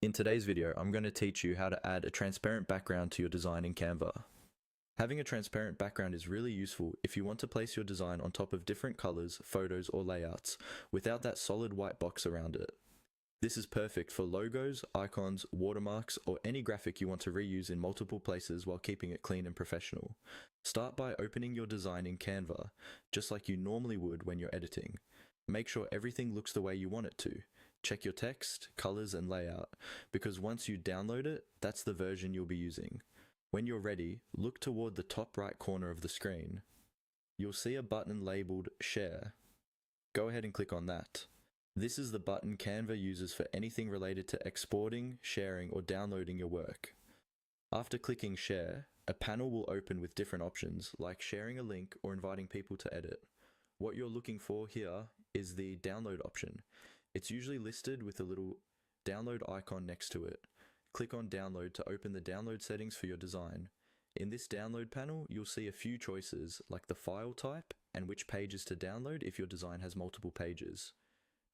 In today's video, I'm going to teach you how to add a transparent background to your design in Canva. Having a transparent background is really useful if you want to place your design on top of different colors, photos, or layouts without that solid white box around it. This is perfect for logos, icons, watermarks, or any graphic you want to reuse in multiple places while keeping it clean and professional. Start by opening your design in Canva, just like you normally would when you're editing. Make sure everything looks the way you want it to. Check your text, colors, and layout, because once you download it, that's the version you'll be using. When you're ready, look toward the top right corner of the screen. You'll see a button labeled Share. Go ahead and click on that. This is the button Canva uses for anything related to exporting, sharing, or downloading your work. After clicking Share, a panel will open with different options, like sharing a link or inviting people to edit. What you're looking for here is the download option. It's usually listed with a little download icon next to it. Click on Download to open the download settings for your design. In this download panel, you'll see a few choices, like the file type and which pages to download if your design has multiple pages.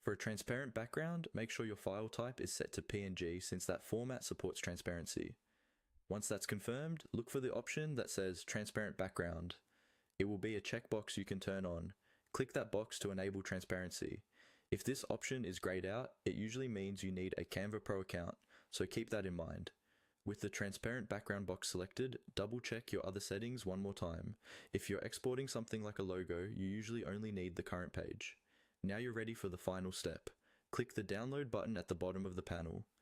For a transparent background, make sure your file type is set to PNG since that format supports transparency. Once that's confirmed, look for the option that says Transparent Background. It will be a checkbox you can turn on. Click that box to enable transparency. If this option is grayed out, it usually means you need a Canva Pro account, so keep that in mind. With the transparent background box selected, double check your other settings one more time. If you're exporting something like a logo, you usually only need the current page. Now you're ready for the final step. Click the download button at the bottom of the panel.